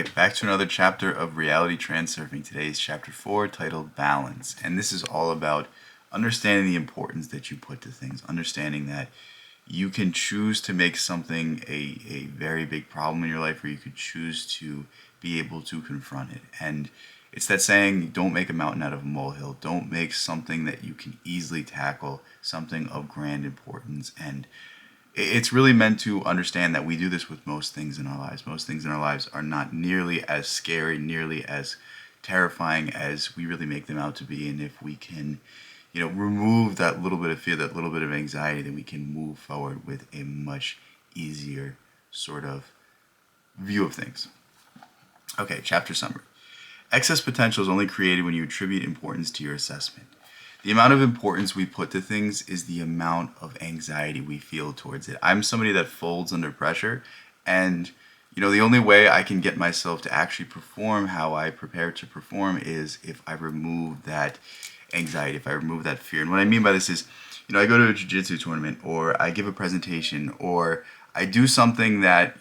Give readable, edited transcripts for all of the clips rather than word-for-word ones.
Alright, back to another chapter of Reality Transurfing. Today is chapter 4, titled Balance. And this is all about understanding the importance that you put to things, understanding that you can choose to make something a very big problem in your life, or you could choose to be able to confront it. And it's that saying, don't make a mountain out of a molehill. Don't make something that you can easily tackle something of grand importance. And it's really meant to understand that we do this with most things in our lives. Most things in our lives are not nearly as scary, nearly as terrifying as we really make them out to be. And if we can, remove that little bit of fear, that little bit of anxiety, then we can move forward with a much easier sort of view of things. Okay, chapter summary. Excess potential is only created when you attribute importance to your assessment. The amount of importance we put to things is the amount of anxiety we feel towards it. I'm somebody that folds under pressure, and the only way I can get myself to actually perform how I prepare to perform is if I remove that anxiety, if I remove that fear. And what I mean by this is, I go to a jiu-jitsu tournament, or I give a presentation, or I do something that,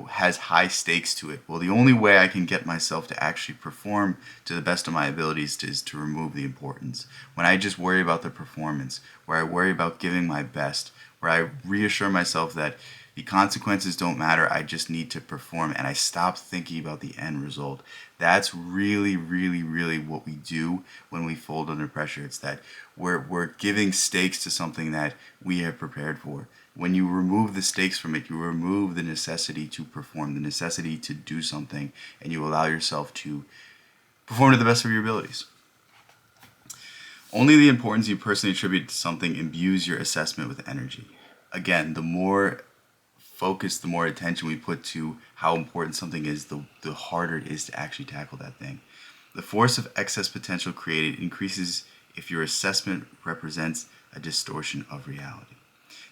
has high stakes to it. Well, the only way I can get myself to actually perform to the best of my abilities is to remove the importance. When I just worry about the performance, where I worry about giving my best, where I reassure myself that the consequences don't matter, I just need to perform, and I stop thinking about the end result. That's really, really, really what we do when we fold under pressure. It's that we're giving stakes to something that we have prepared for. When you remove the stakes from it, you remove the necessity to perform, the necessity to do something, and you allow yourself to perform to the best of your abilities. Only the importance you personally attribute to something imbues your assessment with energy. Again, the more focus, the more attention we put to how important something is, the harder it is to actually tackle that thing. The force of excess potential created increases if your assessment represents a distortion of reality.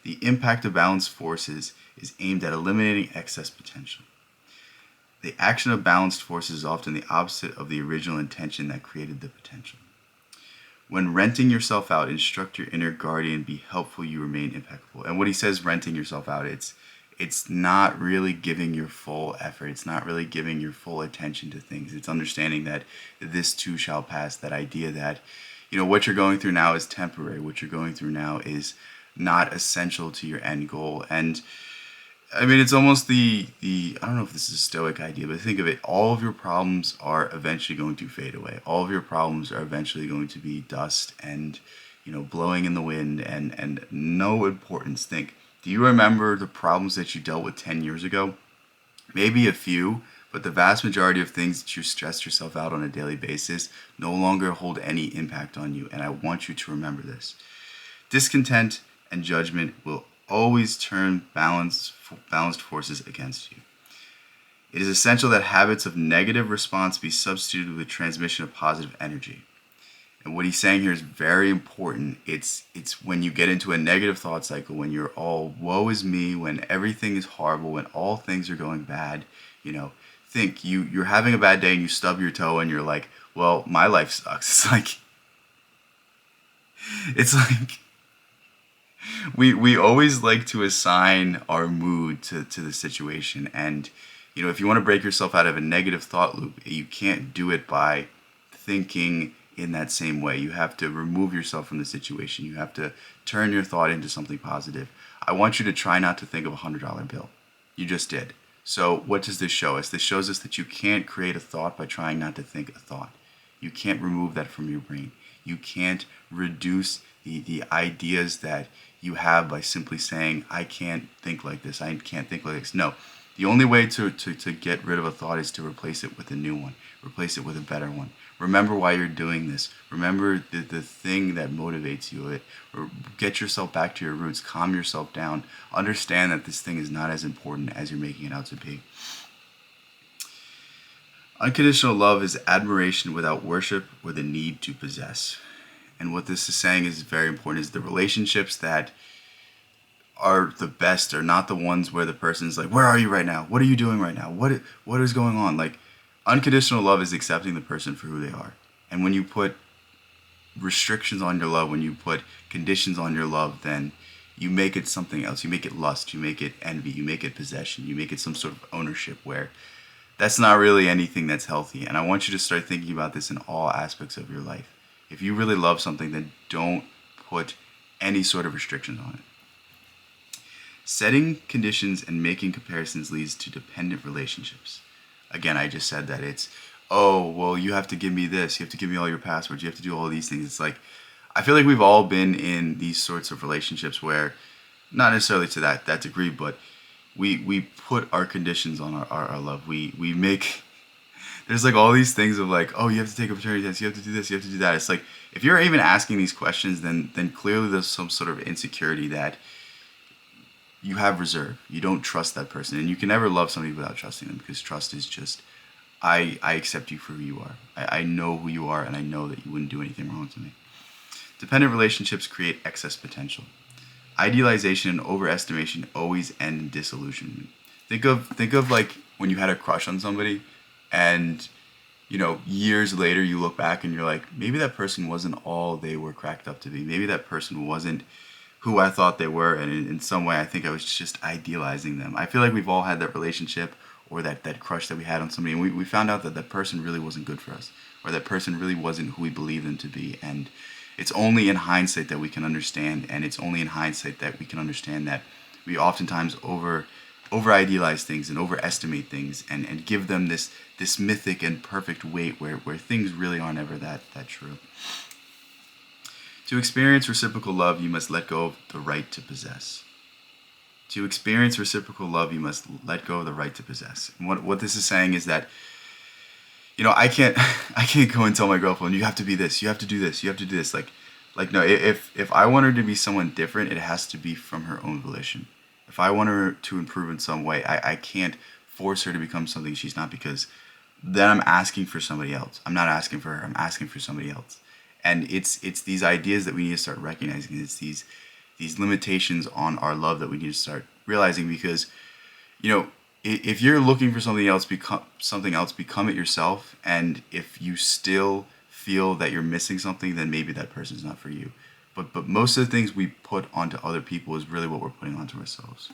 The impact of balanced forces is aimed at eliminating excess potential. The action of balanced forces is often the opposite of the original intention that created the potential. When renting yourself out, instruct your inner guardian, be helpful, you remain impeccable. And what he says, renting yourself out, it's not really giving your full effort. It's not really giving your full attention to things. It's understanding that this too shall pass. That idea that, what you're going through now is temporary. What you're going through now is not essential to your end goal. And I mean, it's almost the I don't know if this is a stoic idea, but think of it. All of your problems are eventually going to fade away. All of your problems are eventually going to be dust and, blowing in the wind and no importance. Think, do you remember the problems that you dealt with 10 years ago? Maybe a few, but the vast majority of things that you stress yourself out on a daily basis no longer hold any impact on you. And I want you to remember this. Discontent and judgment will always turn balanced forces against you. It is essential that habits of negative response be substituted with transmission of positive energy. And what he's saying here is very important. It's when you get into a negative thought cycle, when you're all woe is me, when everything is horrible, when all things are going bad, think you're having a bad day and you stub your toe and you're like, well, my life sucks. It's like we always like to assign our mood to the situation. And, if you want to break yourself out of a negative thought loop, you can't do it by thinking in that same way. You have to remove yourself from the situation. You have to turn your thought into something positive. I want you to try not to think of a $100 bill. You just did. So what does this show us? This shows us that you can't create a thought by trying not to think a thought. You can't remove that from your brain. You can't reduce the ideas that you have by simply saying, I can't think like this. I can't think like this. No. The only way to get rid of a thought is to replace it with a new one. Replace it with a better one. Remember why you're doing this. Remember the thing that motivates you. Get yourself back to your roots. Calm yourself down. Understand that this thing is not as important as you're making it out to be. Unconditional love is admiration without worship or the need to possess. And what this is saying is very important, is the relationships that are the best are not the ones where the person's like, where are you right now? What are you doing right now? What is going on? Like, unconditional love is accepting the person for who they are. And when you put restrictions on your love, when you put conditions on your love, then you make it something else. You make it lust, you make it envy, you make it possession, you make it some sort of ownership where that's not really anything that's healthy. And I want you to start thinking about this in all aspects of your life. If you really love something, then don't put any sort of restrictions on it. Setting conditions and making comparisons leads to dependent relationships. Again, I just said that it's, oh, well, you have to give me this, you have to give me all your passwords, you have to do all these things. It's like, I feel like we've all been in these sorts of relationships where, not necessarily to that degree, but we put our conditions on our love. We make, there's like all these things of like, oh, you have to take a paternity test, you have to do this, you have to do that. It's like, if you're even asking these questions, then clearly there's some sort of insecurity that you have reserve. You don't trust that person. And you can never love somebody without trusting them, because trust is just, I accept you for who you are. I know who you are, and I know that you wouldn't do anything wrong to me. Dependent relationships create excess potential. Idealization and overestimation always end in disillusionment. Think of like when you had a crush on somebody, and years later you look back and you're like, maybe that person wasn't all they were cracked up to be. Maybe that person wasn't who I thought they were, and in some way I think I was just idealizing them. I feel like we've all had that relationship or that crush that we had on somebody, and we found out that that person really wasn't good for us, or that person really wasn't who we believed them to be. And it's only in hindsight that we can understand, and it's only in hindsight that we can understand that we oftentimes over idealize things and overestimate things, and give them this mythic and perfect weight where things really aren't ever that true. To experience reciprocal love, you must let go of the right to possess. To experience reciprocal love, you must let go of the right to possess. And what this is saying is that, I can't go and tell my girlfriend, you have to be this, you have to do this, you have to do this. Like no, if I want her to be someone different, it has to be from her own volition. If I want her to improve in some way, I can't force her to become something she's not, because then I'm asking for somebody else. I'm not asking for her, I'm asking for somebody else. And it's these ideas that we need to start recognizing. It's these limitations on our love that we need to start realizing, because if you're looking for something else, become it yourself. And if you still feel that you're missing something, then maybe that person's not for you. But most of the things we put onto other people is really what we're putting onto ourselves.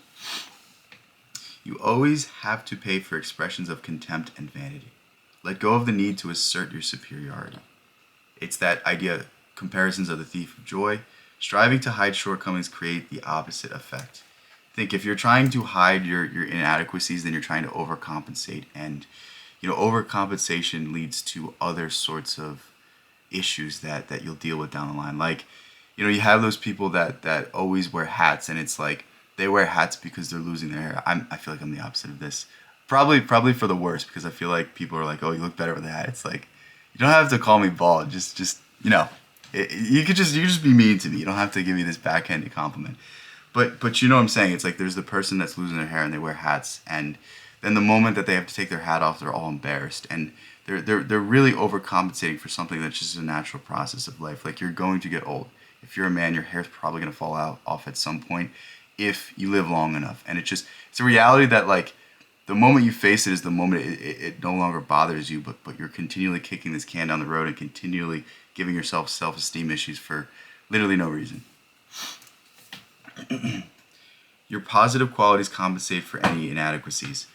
You always have to pay for expressions of contempt and vanity. Let go of the need to assert your superiority. It's that idea, comparisons are the thief of joy. Striving to hide shortcomings create the opposite effect. Think if you're trying to hide your inadequacies, then you're trying to overcompensate. And, overcompensation leads to other sorts of issues that you'll deal with down the line. Like, you have those people that always wear hats, and it's like they wear hats because they're losing their hair. I feel like I'm the opposite of this. Probably for the worst, because I feel like people are like, oh, you look better with a hat. It's like, you don't have to call me bald. Just you could just be mean to me. You don't have to give me this backhanded compliment. But you know what I'm saying? It's like there's the person that's losing their hair and they wear hats, and then the moment that they have to take their hat off, they're all embarrassed, and they're really overcompensating for something that's just a natural process of life. Like, you're going to get old. If you're a man, your hair's probably gonna fall off at some point if you live long enough. And it's a reality that, like, the moment you face it is the moment it no longer bothers you, but you're continually kicking this can down the road and continually giving yourself self-esteem issues for literally no reason. Your positive qualities compensate for any inadequacies.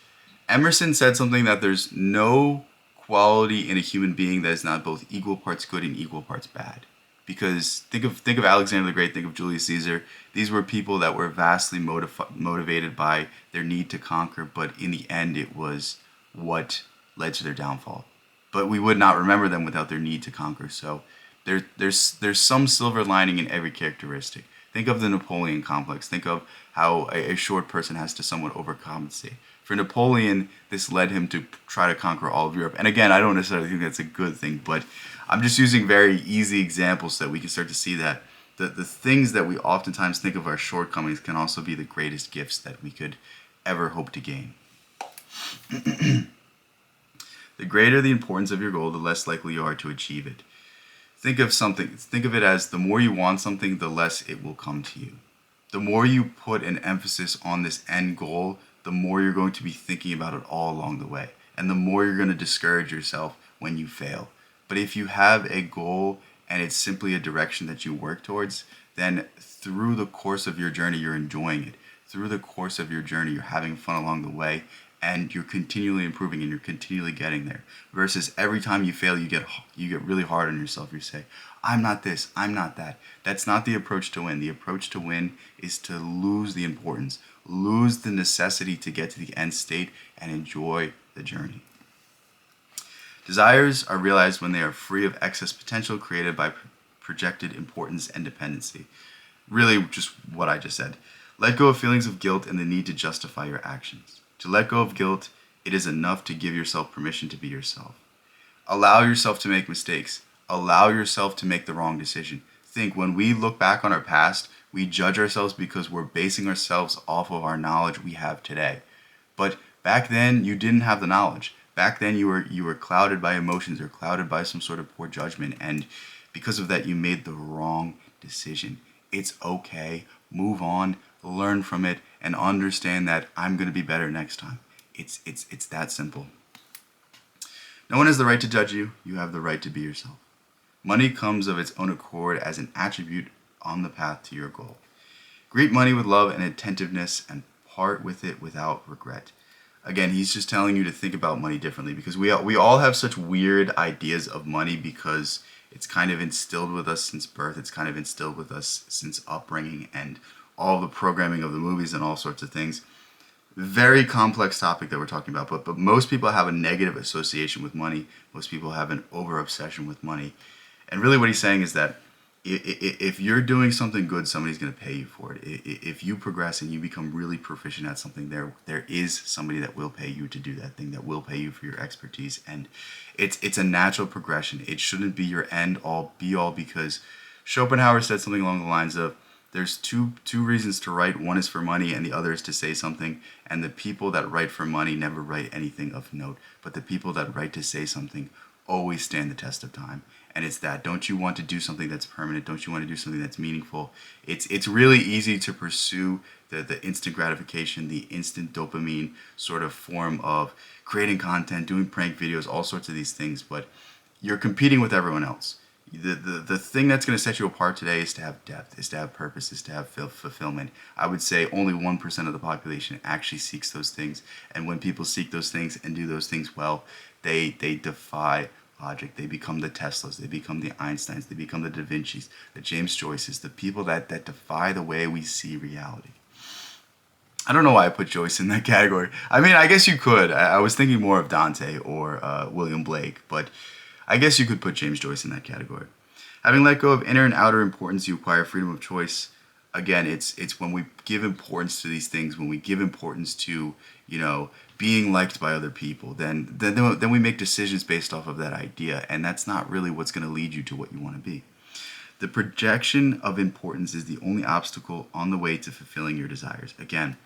Emerson said something that there's no quality in a human being that is not both equal parts good and equal parts bad. Because think of Alexander the Great, think of Julius Caesar. These were people that were vastly motivated by their need to conquer, but in the end it was what led to their downfall. But we would not remember them without their need to conquer. So there's some silver lining in every characteristic. Think of the Napoleon complex. Think of how a short person has to somewhat overcompensate. For Napoleon, this led him to try to conquer all of Europe. And again, I don't necessarily think that's a good thing, but I'm just using very easy examples so that we can start to see that the things that we oftentimes think of our shortcomings can also be the greatest gifts that we could ever hope to gain. The greater the importance of your goal, the less likely you are to achieve it. Think of it as the more you want something, the less it will come to you. The more you put an emphasis on this end goal, the more you're going to be thinking about it all along the way. And the more you're going to discourage yourself when you fail. But if you have a goal and it's simply a direction that you work towards, then through the course of your journey, you're enjoying it. Through the course of your journey, you're having fun along the way. and you're continually improving and you're continually getting there. Versus every time you fail, you get really hard on yourself. You say, I'm not this, I'm not that. That's not the approach to win. The approach to win is to lose the importance, lose the necessity to get to the end state, and enjoy the journey. Desires are realized when they are free of excess potential created by projected importance and dependency. Really, just what I just said. Let go of feelings of guilt and the need to justify your actions. To let go of guilt, it is enough to give yourself permission to be yourself. Allow yourself to make mistakes. Allow yourself to make the wrong decision. Think, when we look back on our past, we judge ourselves because we're basing ourselves off of our knowledge we have today. But back then, you didn't have the knowledge. Back then, you were clouded by emotions or clouded by some sort of poor judgment, and because of that, you made the wrong decision. It's okay. Move on, learn from it, and understand that I'm going to be better next time. It's that simple. No one has the right to judge you. You have the right to be yourself. Money comes of its own accord as an attribute on the path to your goal. Greet money with love and attentiveness and part with it without regret. Again, he's just telling you to think about money differently, because we all have such weird ideas of money because it's kind of instilled with us since birth. It's kind of instilled with us since upbringing and all the programming of the movies and all sorts of things. Very complex topic that we're talking about, but most people have a negative association with money. Most people have an over obsession with money. And really what he's saying is that if you're doing something good, somebody's going to pay you for it. If you progress and you become really proficient at something, there is somebody that will pay you to do that thing, that will pay you for your expertise. And it's a natural progression. It shouldn't be your end all be all, because Schopenhauer said something along the lines of, there's two reasons to write. One is for money and the other is to say something. And the people that write for money never write anything of note. But the people that write to say something always stand the test of time. And it's that, don't you want to do something that's permanent? Don't you want to do something that's meaningful? It's really easy to pursue the instant gratification, the instant dopamine sort of form of creating content, doing prank videos, all sorts of these things. But you're competing with everyone else. The thing that's going to set you apart today is to have depth, is to have purpose, is to have fulfillment. I would say only 1% of the population actually seeks those things. And when people seek those things and do those things well, they defy logic. They become the Teslas, they become the Einsteins, they become the Da Vincis, the James Joyces, the people that defy the way we see reality. I don't know why I put Joyce in that category. I mean, I guess you could. I was thinking more of Dante or William Blake, but I guess you could put James Joyce in that category. Having let go of inner and outer importance, you acquire freedom of choice. Again, it's when we give importance to these things, when we give importance to, being liked by other people, then we make decisions based off of that idea, and that's not really what's going to lead you to what you want to be. The projection of importance is the only obstacle on the way to fulfilling your desires. Again,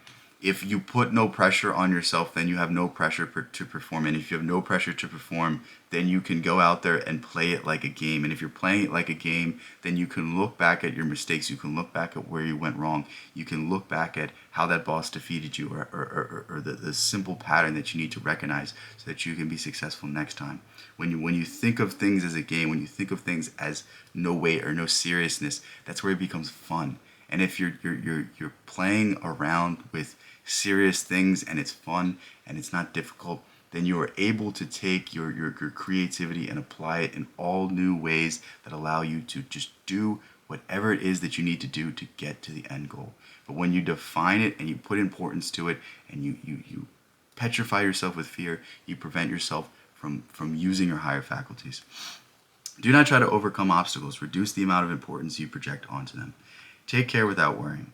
if you put no pressure on yourself, then you have no pressure to perform. And if you have no pressure to perform, then you can go out there and play it like a game. And if you're playing it like a game, then you can look back at your mistakes. You can look back at where you went wrong. You can look back at how that boss defeated you, or the simple pattern that you need to recognize so that you can be successful next time. When you think of things as a game, when you think of things as no weight or no seriousness, that's where it becomes fun. And if you're playing around with serious things and it's fun and it's not difficult, then you are able to take your creativity and apply it in all new ways that allow you to just do whatever it is that you need to do to get to the end goal. But when you define it and you put importance to it and you petrify yourself with fear, you prevent yourself from using your higher faculties. Do not try to overcome obstacles. Reduce the amount of importance you project onto them. Take care without worrying.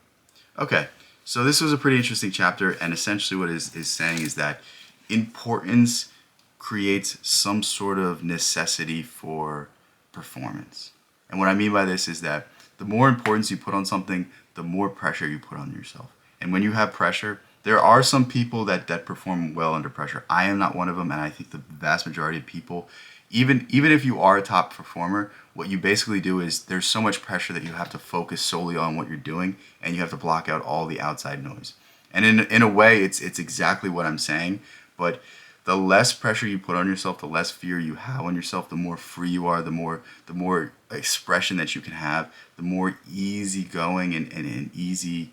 Okay, so this was a pretty interesting chapter, and essentially what it is saying is that importance creates some sort of necessity for performance. And what I mean by this is that the more importance you put on something, the more pressure you put on yourself. And when you have pressure, there are some people that perform well under pressure. I am not one of them, and I think the vast majority of people, even if you are a top performer, what you basically do is there's so much pressure that you have to focus solely on what you're doing, and you have to block out all the outside noise. And in a way, it's exactly what I'm saying, but the less pressure you put on yourself, the less fear you have on yourself, the more free you are, the more expression that you can have, the more easygoing and easy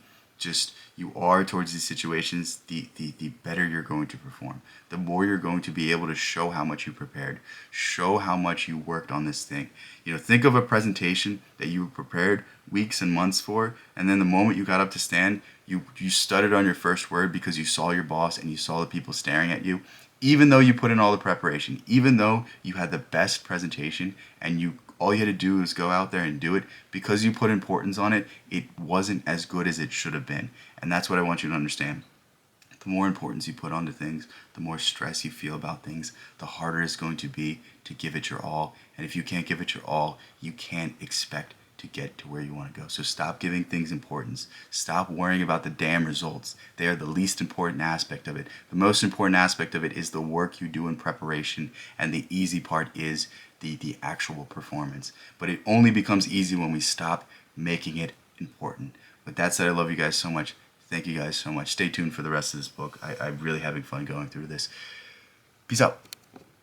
you are towards these situations, the better you're going to perform. The more you're going to be able to show how much you prepared, show how much you worked on this thing. Think of a presentation that you prepared weeks and months for, and then the moment you got up to stand, you stuttered on your first word because you saw your boss and you saw the people staring at you. Even though you put in all the preparation, even though you had the best presentation and all you had to do was go out there and do it, because you put importance on it, it wasn't as good as it should have been. And that's what I want you to understand. The more importance you put onto things, the more stress you feel about things, the harder it's going to be to give it your all. And if you can't give it your all, you can't expect to get to where you want to go. So stop giving things importance. Stop worrying about the damn results. They are the least important aspect of it. The most important aspect of it is the work you do in preparation, and the easy part is the actual performance. But it only becomes easy when we stop making it important. With that said, I love you guys so much. Thank you guys so much. Stay tuned for the rest of this book. I'm really having fun going through this. Peace out.